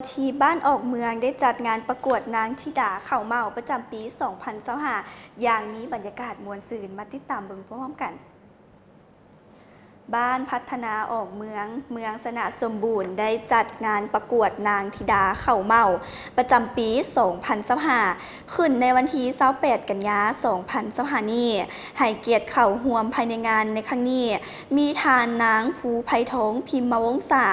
ที่บ้านออกเมืองได้จัดงานประกวดนางธิดาเข่าเมาประจำปี 2025 อย่างมีบรรยากาศมวลซื่นมาติดตามเบิ่งพร้อมกันบ้านพัฒนาออกเมืองสนะสมบูรณ์ได้จัดงานประกวดนางธิดาเข่าเมาประจำปี 2025 ขึ้นในวันที่ 28 กันยายน 2025 นี้ให้เกียรติเข้าร่วมภายในงานในครั้งนี้มีทานนางภูไพทองพิมพ์วงศา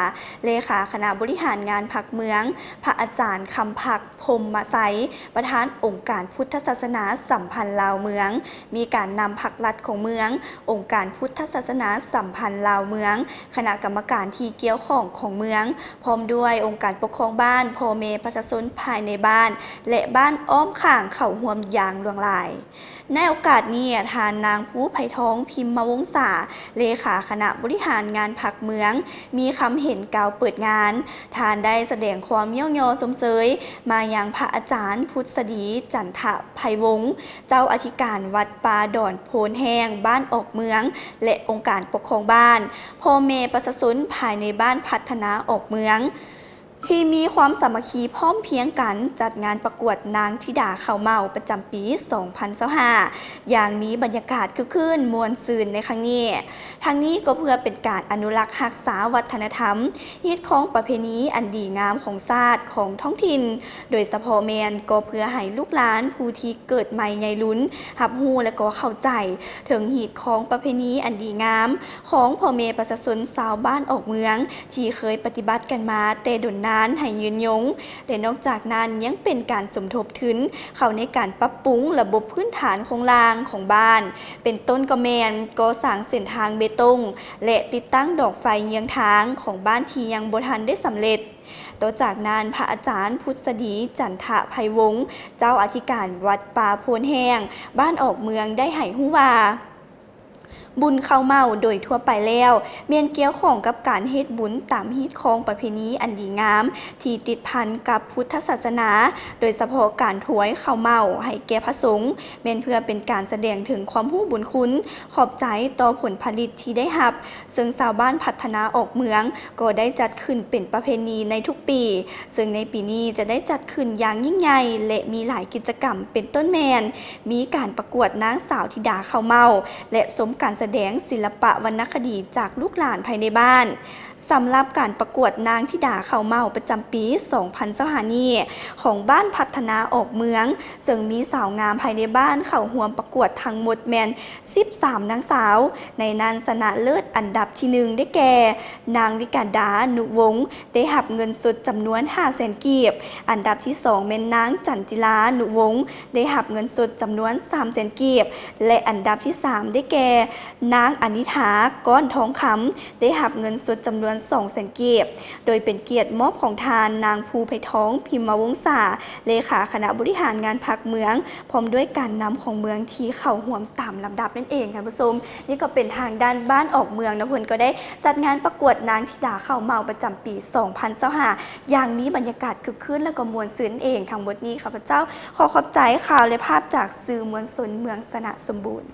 เลขาคณะบริหารงานพรรคเมืองพระอาจารย์คำพักพรหมไสยประธานองค์การพุทธศาสนาสัมพันธ์ลาวเมืองมีการนำพรรครัฐของเมืององค์การพุทธศาสนาสัมพันธ์ลาวเมืองคณะกรรมการที่เกี่ยวข้องของเมืองพร้อมด้วยองค์การปกครองบ้านพ่อแม่ประชาชนภายในบ้านและบ้านอ้อมข้างเข้าร่วมอย่างหลวงหลายในโอกาสนี้ทานนางภูไพทองพิมพ์วงศาเลขาคณะบริหารงานพรรคเมืองมีคำเห็นกล่าวเปิดงานทานได้แสดงความเยี่ยมยอสมเสยมายังพระอาจารย์พุทธดีจันทะไพวงศ์เจ้าอธิการวัดป่าดอนโพนแห้งบ้านออกเมืองและองค์การปกครองบ้านพ่อแม่ประชาชนภายในบ้านพัฒนาออกเมืองที่มีความสามัคคีพร้อมเพียงกันจัดงานประกวดนางธิดาเข่าเมาประจำปี 2025 อย่างมีบรรยากาศคึกคืนมวลซื่นในครั้งนี้ทั้งนี้ก็เพื่อเป็นการอนุรักษ์รักษาวัฒนธรรมฮิตของประเพณีอันดีงามของชาติของท้องถิ่นโดยเฉพาะแมนก็เพื่อให้ลูกหลานผู้ที่เกิดใหม่ใหญ่ลุ้นรับรู้และก็เข้าใจถึงฮิตของประเพณีอันดีงามของพ่อแม่ประชาชนชาวบ้านออกเมืองที่เคยปฏิบัติกันมาแต่ดนนานให้ยืนยงและนอกจากนั้นยังเป็นการสมทบทุนเข้าในการปรับปรุงระบบพื้นฐานของรางของบ้านเป็นต้นกระแมนก่อสร้างเส้นทางเบตงและติดตั้งดอกไฟเยื้องทางของบ้านที่ยังบ่ทันได้สำเร็จต่อจากนั้นพระอาจารย์พุทธดีจันทะไพวงศ์เจ้าอธิการวัดป่าโพนแห้งบ้านออกเมืองได้ให้ฮู้ว่าบุญเข้าเมาโดยทั่วไปแล้วเมียนเกี่ยวข้องกับการเฮ็ดบุญตามฮีตของประเพณีอันดีงามที่ติดพันกับพุทธศาสนาโดยเฉพาะการถวายข้าวเมาให้แก่พระสงฆ์เมียนเพื่อเป็นการแสดงถึงความรู้บุญคุณขอบใจต่อผลผลิตที่ได้รับซึ่งชาวบ้านพัฒนาออกเมืองก็ได้จัดขึ้นเป็นประเพณีในทุกปีซึ่งในปีนี้จะได้จัดขึ้นอย่างยิ่งใหญ่และมีหลายกิจกรรมเป็นต้นแมนมีการประกวดนางสาวธิดาข้าวเมาและสมการแสดงศิลปะวรรณคดีจากลูกหลานภายในบ้านสำหรับการประกวดนางธิดาเข่าเมาประจำปี 2025 นี้ของบ้านพัฒนาออกเมืองซึ่งมีสาวงามภายในบ้านเข้าร่วมประกวดทั้งหมดแมน 13 นางสาวในนั้นชนะเลิศอันดับที่ 1 ได้แก่นางวิกาดานุวงศ์ได้รับเงินสดจำนวน 500,000 กีบอันดับที่ 2 เป็นนางจันจิลานุวงศ์ได้รับเงินสดจำนวน 300,000 กีบและอันดับที่ 3 ได้แก่นางอนิถาก้อนทองคำได้รับเงินสดจำนวน 200,000 กีบโดยเป็นเกียรติมอบของทานนางภูไพทองพิมพ์วงศาเลขาคณะบริหารงานพรรคเมืองพร้อมด้วยการนำของเมืองที่เข้าร่วมตามลำดับนั่นเองค่ะผู้ชมนี่ก็เป็นทางด้านบ้านออกเมืองนะเพิ่นก็ได้จัดงานประกวดนางธิดาเข่าเมาประจำปี 2025 อย่างมีบรรยากาศคึกคืนและก็มวลซื่นเองทั้งหมดนี้ข้าพเจ้าขอขอบใจข่าวและภาพจากสื่อมวลชนเมืองสนะสมบูรณ์